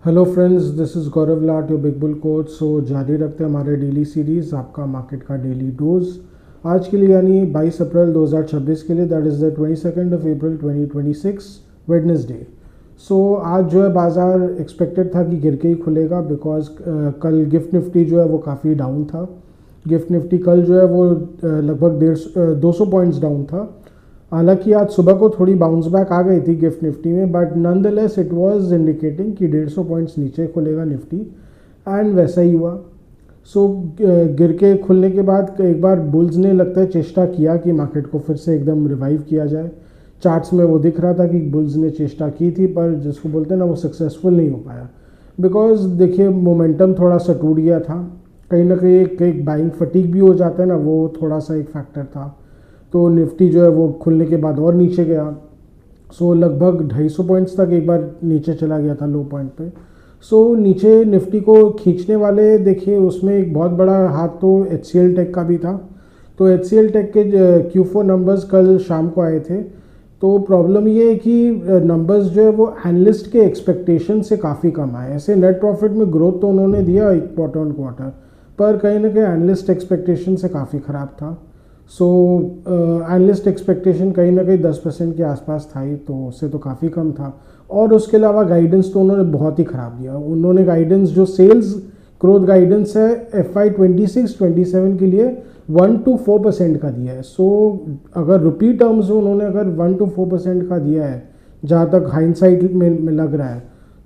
Hello friends, this is Gaurav Laat your big bull coach. So जारी रखते हैं हमारे डेली सीरीज़, आपका मार्केट का डेली डोज। आज के लिए यानी 22 अप्रैल 2026 के लिए, that is the 22 April 2026 Wednesday. So आज जो है बाज़ार एक्सपेक्टेड था कि गिर के ही खुलेगा, बिकॉज कल गिफ्ट निफ्टी जो है वो काफ़ी डाउन था। गिफ्ट निफ्टी कल जो है वो लगभग 200 पॉइंट्स डाउन था। हालांकि आज सुबह को थोड़ी बाउंस बैक आ गई थी गिफ्ट निफ्टी में, but nonetheless it was indicating कि 150 पॉइंट्स नीचे खुलेगा निफ्टी, एंड वैसा ही हुआ। सो गिर के खुलने के बाद एक बार बुल्स ने लगता है चेष्टा किया कि मार्केट को फिर से एकदम रिवाइव किया जाए। चार्ट्स में वो दिख रहा था कि बुल्स ने चेष्टा की थी, पर जिसको बोलते हैं ना, वो सक्सेसफुल नहीं हो पाया। बिकॉज देखिए, मोमेंटम थोड़ा सा टूट गया था। कहीं ना कहीं एक बाइंग फटीक भी हो जाता है ना, वो थोड़ा सा एक फैक्टर था। तो निफ्टी जो है वो खुलने के बाद और नीचे गया। सो लगभग 250 पॉइंट्स तक एक बार नीचे चला गया था लो पॉइंट पे। सो नीचे निफ्टी को खींचने वाले देखिए, उसमें एक बहुत बड़ा हाथ तो HCL टेक का भी था। तो HCL टेक के Q4 नंबर्स कल शाम को आए थे। तो प्रॉब्लम ये है कि नंबर्स जो है वो एनालिस्ट के एक्सपेक्टेशन से काफ़ी कम आए। ऐसे नेट प्रॉफिट में ग्रोथ तो उन्होंने दिया एक क्वार्टर ऑन क्वार्टर, पर कहीं ना कहीं एनालिस्ट एक्सपेक्टेशन से काफ़ी ख़राब था। सो एनालिस्ट एक्सपेक्टेशन कहीं ना कहीं 10% के आसपास था ही, तो उससे तो काफ़ी कम था। और उसके अलावा गाइडेंस तो उन्होंने बहुत ही ख़राब दिया। उन्होंने गाइडेंस, जो सेल्स ग्रोथ गाइडेंस है FY 26-27 के लिए 1 to 4% का दिया है। सो अगर रुपी टर्म्स में उन्होंने अगर 1 to 4% का दिया है, जहाँ तक हाइंडसाइट में लग रहा है,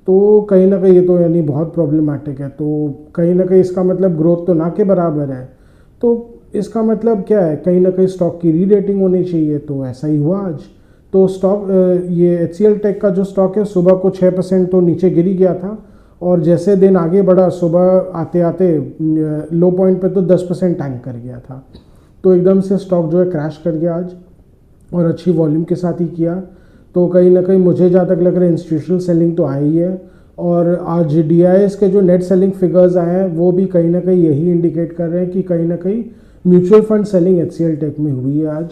तो कहीं ना कहीं ये तो यानी बहुत प्रॉब्लमेटिक है। तो कहीं ना कहीं इसका मतलब ग्रोथ तो ना के बराबर है। तो इसका मतलब क्या है, कहीं ना कहीं स्टॉक की री रेटिंग होनी चाहिए। तो ऐसा ही हुआ आज। तो स्टॉक ये HCL टेक का जो स्टॉक है, सुबह को 6% तो नीचे गिर ही गया था, और जैसे दिन आगे बढ़ा, सुबह आते आते लो पॉइंट पे तो 10% टैंक कर गया था। तो एकदम से स्टॉक जो है क्रैश कर गया आज, और अच्छी वॉल्यूम के साथ ही किया। तो कहीं ना कहीं मुझे जहाँ तक लग रहा है इंस्टीट्यूशनल सेलिंग तो आई ही है। और आज DIS के जो नेट सेलिंग फिगर्स आए हैं, वो भी कहीं ना कहीं यही इंडिकेट कर रहे हैं कि कहीं ना कहीं mutual fund selling HCL tech में हुई है आज।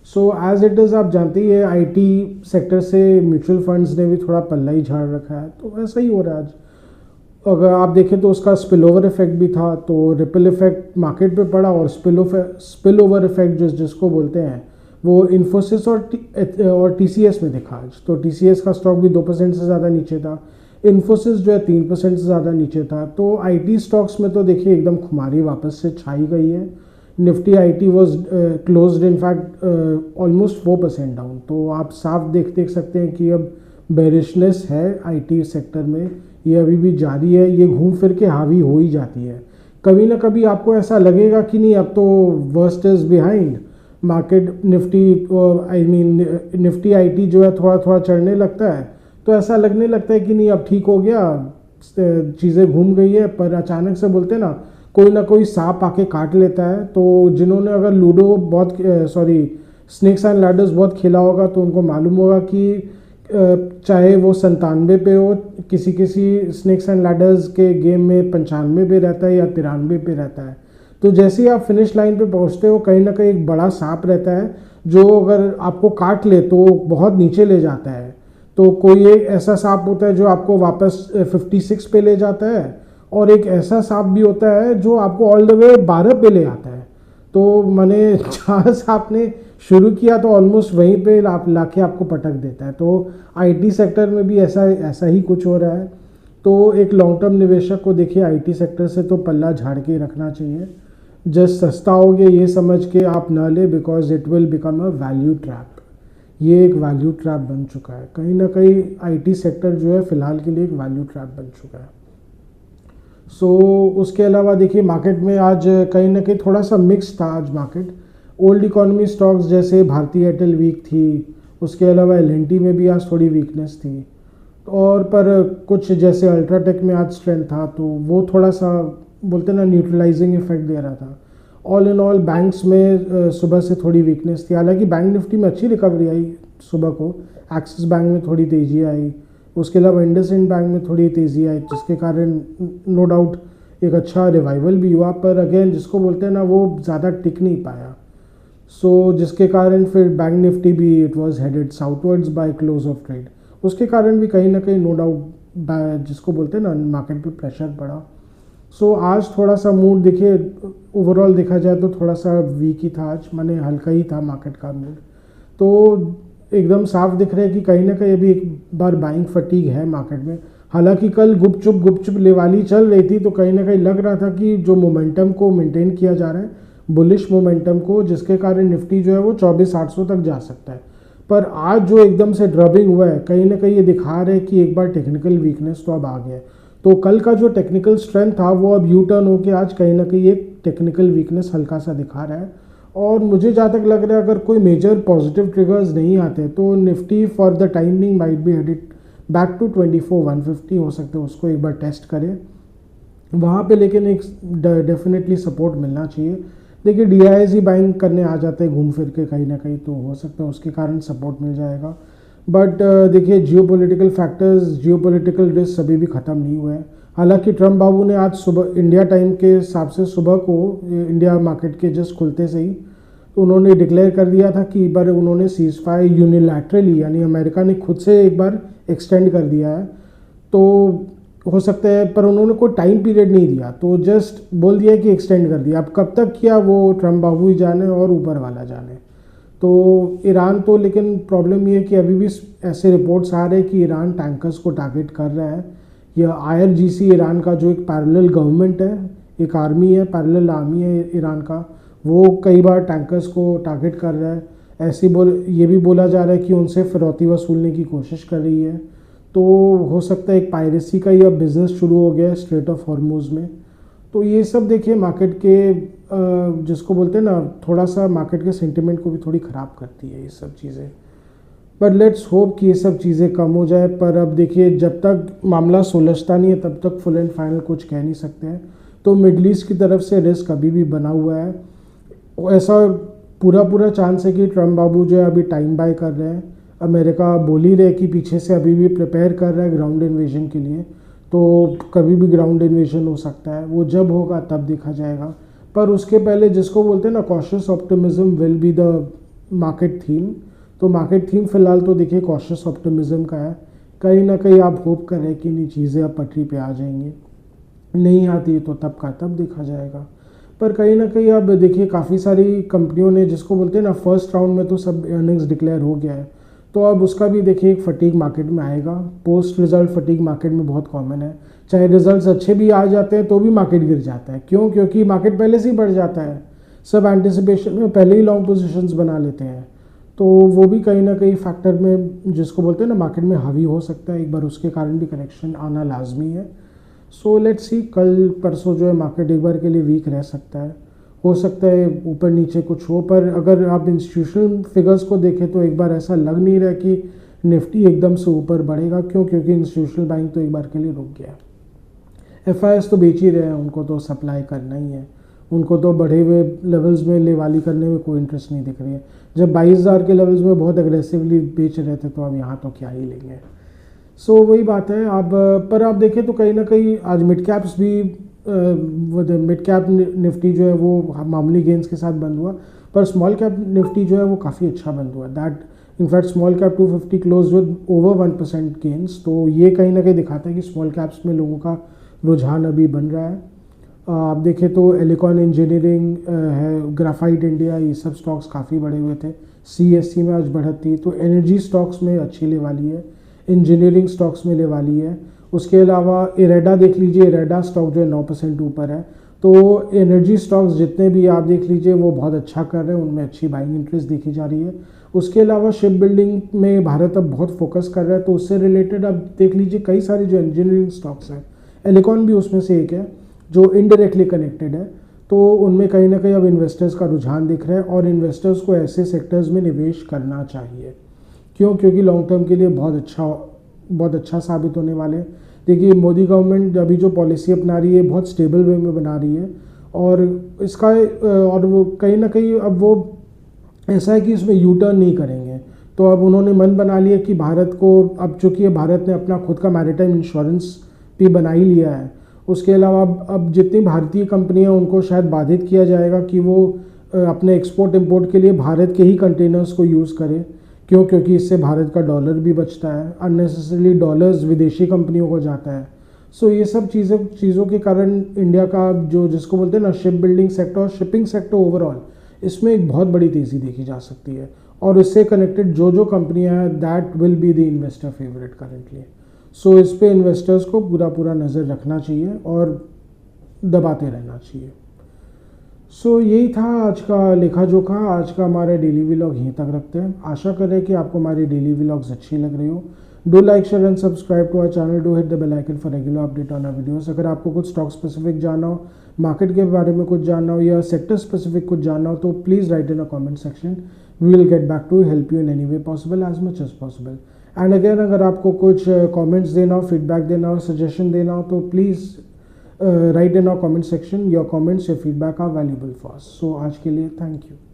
सो एज इट इज़, आप जानते ही है IT सेक्टर से म्यूचुअल फंड्स ने भी थोड़ा पल्ला ही झाड़ रखा है, तो ऐसा ही हो रहा है आज। अगर आप देखें तो उसका स्पिल ओवर इफेक्ट भी था, तो रिपल इफेक्ट मार्केट पे पड़ा, और स्पिल ओवर इफेक्ट जिसको बोलते हैं, वो इन्फोसिस और TCS में दिखा आज। तो TCS का स्टॉक भी 2% से ज़्यादा नीचे था। इन्फोसिस जो है 3% से ज़्यादा नीचे था। तो IT स्टॉक्स में तो देखिए एकदम खुमारी वापस से छाई गई है। Nifty IT was closed in fact almost 4% down. तो आप साफ देख सकते हैं कि अब बेरिशनेस है IT सेक्टर में, ये अभी भी जारी है। ये घूम फिर के हावी हो ही जाती है। कभी ना कभी आपको ऐसा लगेगा कि नहीं, अब तो worst is behind. Market Nifty, Nifty IT जो है थोड़ा थोड़ा चढ़ने लगता है, तो ऐसा लगने लगता है कि नहीं, अब ठीक हो गया, चीज़ें घूम गई है। पर अचानक से बोलते हैं ना कोई सांप आके काट लेता है। तो जिन्होंने अगर लूडो बहुत, स्नेक्स एंड लैडर्स बहुत खेला होगा, तो उनको मालूम होगा कि चाहे वो 97 पे हो, किसी स्नेक्स एंड लैडर्स के गेम में 95 पे रहता है या 93 पे रहता है। तो जैसे ही आप फिनिश लाइन पे पहुंचते हो, कहीं ना कहीं एक बड़ा सांप रहता है, जो अगर आपको काट ले तो बहुत नीचे ले जाता है। तो कोई एक ऐसा सांप होता है जो आपको वापस 56 पे ले जाता है, और एक ऐसा सांप भी होता है जो आपको ऑल द वे 12 पे ले आता है। तो मैंने जहाँ से आपने शुरू किया, तो ऑलमोस्ट वहीं पे लाके आपको पटक देता है। तो IT सेक्टर में भी ऐसा ही कुछ हो रहा है। तो एक लॉन्ग टर्म निवेशक को देखिए IT सेक्टर से तो पल्ला झाड़ के रखना चाहिए। जस्ट सस्ता हो गया ये समझ के आप ना ले, because it will become a value trap. ये एक वैल्यू ट्रैप बन चुका है। कहीं ना कहीं IT सेक्टर जो है फिलहाल के लिए एक वैल्यू ट्रैप बन चुका है। सो उसके अलावा देखिए, मार्केट में आज कहीं ना कहीं थोड़ा सा मिक्स था आज मार्केट। ओल्ड इकोनॉमी स्टॉक्स जैसे भारती एयरटेल वीक थी, उसके अलावा LNT में भी आज थोड़ी वीकनेस थी। और पर कुछ जैसे अल्ट्राटेक में आज स्ट्रेंथ था, तो वो थोड़ा सा बोलते ना न्यूट्रलाइजिंग इफेक्ट दे रहा था। ऑल इन ऑल बैंक्स में सुबह से थोड़ी वीकनेस थी। हालांकि बैंक निफ्टी में अच्छी रिकवरी आई सुबह को। एक्सिस बैंक में थोड़ी तेज़ी आई, उसके अलावा इंडसइंड बैंक में थोड़ी तेज़ी आई, जिसके कारण नो डाउट एक अच्छा रिवाइवल भी हुआ। पर अगेन, जिसको बोलते हैं ना, वो ज़्यादा टिक नहीं पाया। सो जिसके कारण फिर बैंक निफ्टी भी it was headed southwards by close of trade. उसके कारण भी कहीं ना कहीं नो डाउट जिसको बोलते हैं ना मार्केट पे प्रेशर पड़ा। सो आज थोड़ा सा मूड देखिए ओवरऑल देखा जाए तो थोड़ा सा वीक ही था आज, माने हल्का ही था मार्केट का मूड। तो एकदम साफ दिख रहा है कि कहीं ना कहीं अभी एक बार बाइंग फटीग है मार्केट में। हालांकि कल गुपचुप लेवाली चल रही थी, तो कहीं ना कहीं लग रहा था कि जो मोमेंटम को मेंटेन किया जा रहा है, बुलिश मोमेंटम को, जिसके कारण निफ्टी जो है वो 24,800 तक जा सकता है। पर आज जो एकदम से ड्रॉपिंग हुआ है, कहीं ना कहीं ये दिखा रहा है कि एक बार टेक्निकल वीकनेस तो अब आ गया है। तो कल का जो टेक्निकल स्ट्रेंथ था वो अब यू टर्न होकर आज कहीं ना कहीं एक टेक्निकल वीकनेस हल्का सा दिखा रहा है। और मुझे जहाँ तक लग रहा है अगर कोई मेजर पॉजिटिव ट्रिगर्स नहीं आते तो Nifty for the timing might be headed back to 24,150 हो सकते हैं, उसको एक बार टेस्ट करें वहाँ पे, लेकिन एक डेफिनेटली सपोर्ट मिलना चाहिए। देखिए DIs ही बाइंग करने आ जाते हैं घूम फिर के कहीं ना कहीं, तो हो सकता है उसके कारण सपोर्ट मिल जाएगा। बट देखिए जियोपॉलिटिकल फैक्टर्स, जियोपॉलिटिकल रिस्क अभी भी ख़त्म नहीं हुए हैं। हालांकि ट्रम्प बाबू ने आज सुबह इंडिया टाइम के हिसाब से सुबह को इंडिया मार्केट के जस्ट खुलते से ही तो उन्होंने डिक्लेयर कर दिया था कि एक बार उन्होंने सीज फायर यूनिलैटरली, यानी अमेरिका ने खुद से एक बार एक्सटेंड कर दिया है। तो हो सकता है, पर उन्होंने कोई टाइम पीरियड नहीं दिया, तो जस्ट बोल दिया कि एक्सटेंड कर दिया। अब कब तक किया वो ट्रम्प बाबू ही जाने और ऊपर वाला जाने। तो ईरान तो, लेकिन प्रॉब्लम ये है कि अभी भी ऐसे रिपोर्ट्स आ रहे हैं कि ईरान टैंकर्स को टारगेट कर रहा है। यह IRGC ईरान का जो एक पैरेलल गवर्नमेंट है, एक आर्मी है, पैरेलल आर्मी है ईरान का, वो कई बार टैंकर्स को टारगेट कर रहा है। ऐसे ये भी बोला जा रहा है कि उनसे फिरौती वसूलने की कोशिश कर रही है। तो हो सकता है एक पायरेसी का ही अब बिज़नेस शुरू हो गया है स्ट्रेट ऑफ हॉर्मुज़ में। तो ये सब देखिए मार्केट के जिसको बोलते हैं ना, थोड़ा सा मार्केट के सेंटिमेंट को भी थोड़ी ख़राब करती है ये सब चीज़ें। बट लेट्स होप कि ये सब चीज़ें कम हो जाए। पर अब देखिए जब तक मामला सुलझता नहीं है तब तक फुल एंड फाइनल कुछ कह नहीं सकते हैं। तो मिडल ईस्ट की तरफ से रिस्क अभी भी बना हुआ है। ऐसा पूरा चांस है कि ट्रम्प बाबू जो है अभी टाइम बाय कर रहे हैं। अमेरिका बोल ही रहे कि पीछे से अभी भी प्रिपेयर कर रहा है ग्राउंड इन्वेजन के लिए, तो कभी भी ग्राउंड इन्वेजन हो सकता है, वो जब होगा तब देखा जाएगा। पर उसके पहले जिसको बोलते हैं ना cautious optimism will be the market theme. तो मार्केट थीम फिलहाल तो देखिए कॉशियस ऑप्टिमिज्म का है। कहीं ना कहीं आप होप कर रहे हैं कि नहीं चीज़ें अब पटरी पे आ जाएंगी, नहीं आती तो तब का तब देखा जाएगा। पर कहीं ना कहीं अब देखिए काफ़ी सारी कंपनियों ने, जिसको बोलते हैं ना फर्स्ट राउंड में तो सब अर्निंग्स डिक्लेयर हो गया है, तो अब उसका भी देखिए एक फटीग मार्केट में आएगा। पोस्ट रिजल्ट फटीग मार्केट में बहुत कॉमन है। चाहे रिजल्ट्स अच्छे भी आ जाते हैं तो भी मार्केट गिर जाता है। क्यों? क्योंकि मार्केट पहले से ही बढ़ जाता है, सब एंटिसिपेशन में पहले ही लॉन्ग पोजीशंस बना लेते हैं। तो वो भी कहीं ना कहीं फैक्टर में, जिसको बोलते हैं ना मार्केट में हावी हो सकता है, एक बार उसके कारण भी करेक्शन आना लाजमी है। सो लेट्स सी, कल परसों जो है मार्केट एक बार के लिए वीक रह सकता है, हो सकता है ऊपर नीचे कुछ हो। पर अगर आप इंस्टीट्यूशनल फिगर्स को देखें तो एक बार ऐसा लग नहीं रहा कि निफ्टी एकदम से ऊपर बढ़ेगा। क्यों? क्योंकि इंस्टीट्यूशनल बाइंग तो एक बार के लिए रुक गया। FIs तो बेच ही रहे हैं, उनको तो सप्लाई करना ही है, उनको तो बढ़े हुए लेवल्स में लेवाली करने में कोई इंटरेस्ट नहीं दिख रही है। जब 22,000 के लेवल्स में बहुत एग्रेसिवली बेच रहे थे तो अब यहाँ तो क्या ही लेंगे। सो वही बात है। अब पर आप देखें तो कहीं ना कहीं आज मिड कैप्स भी, मिड कैप निफ्टी जो है वो मामूली गेंस के साथ बंद हुआ, पर स्मॉल कैप निफ्टी जो है वो काफ़ी अच्छा बंद हुआ। That in fact small cap 250 close with over 1% gains. तो ये कहीं ना कहीं दिखाता है कि स्मॉल कैप्स में लोगों का रुझान अभी बन रहा है। आप देखें तो एलिकॉन इंजीनियरिंग है, ग्राफाइट इंडिया, ये सब स्टॉक्स काफ़ी बढ़े हुए थे। CSE में आज बढ़त थी। तो एनर्जी स्टॉक्स में अच्छी ले वाली है, इंजीनियरिंग स्टॉक्स में ले वाली है। उसके अलावा इरेडा देख लीजिए, इरेडा स्टॉक जो है 9% ऊपर है। तो एनर्जी स्टॉक्स जितने भी आप देख लीजिए वो बहुत अच्छा कर रहे हैं, उनमें अच्छी बाइंग इंटरेस्ट देखी जा रही है। उसके अलावा शिप बिल्डिंग में भारत अब बहुत फोकस कर रहा है, तो उससे रिलेटेड अब देख लीजिए कई सारे जो इंजीनियरिंग स्टॉक्स हैं, एलिकॉन भी उसमें से एक है जो इनडायरेक्टली कनेक्टेड है। तो उनमें कहीं ना कहीं अब इन्वेस्टर्स का रुझान दिख रहा है और इन्वेस्टर्स को ऐसे सेक्टर्स में निवेश करना चाहिए। क्यों? क्योंकि लॉन्ग टर्म के लिए बहुत अच्छा साबित होने वाले। देखिए मोदी गवर्नमेंट अभी जो पॉलिसी अपना रही है बहुत स्टेबल वे में बना रही है, और इसका और वो कहीं ना कहीं अब वो ऐसा है कि इसमें यू टर्न नहीं करेंगे। तो अब उन्होंने मन बना लिया कि भारत को, अब चूँकि भारत ने अपना खुद का मैरिटाइम इंश्योरेंस भी बना ही लिया है, उसके अलावा अब जितनी भारतीय कंपनियां उनको शायद बाधित किया जाएगा कि वो अपने एक्सपोर्ट इंपोर्ट के लिए भारत के ही कंटेनर्स को यूज़ करें, क्यों? क्योंकि इससे भारत का डॉलर भी बचता है, अननेसेसरली डॉलर्स विदेशी कंपनियों को जाता है। सो ये सब चीज़ों के कारण इंडिया का जो जिसको बोलते हैं ना शिप बिल्डिंग सेक्टर और शिपिंग सेक्टर ओवरऑल, इसमें एक बहुत बड़ी तेज़ी देखी जा सकती है। और इससे कनेक्टेड जो कंपनियां हैं that will be the investor favourite currently. So इस पे इन्वेस्टर्स को पूरा नज़र रखना चाहिए और दबाते रहना चाहिए। सो यही था आज का लेखा जोखा। आज का हमारा डेली व्लॉग यहीं तक रखते हैं। आशा करें कि आपको हमारी डेली व्लॉग्स अच्छी लग रही हो। Do like share and subscribe to our channel, do hit the bell icon for regular update on our videos. अगर आपको कुछ स्टॉक स्पेसिफिक जानना हो, मार्केट के बारे में कुछ जानना हो या सेक्टर स्पेसिफिक कुछ जानना हो तो please write in a comment section. We will get back to help you in any way possible as much as possible. And again अगर आपको कुछ कमेंट्स देना हो, फीडबैक देना हो, सजेशन देना हो तो please write in our comment section. Your comments, your feedback are valuable for us. So आज के लिए थैंक यू।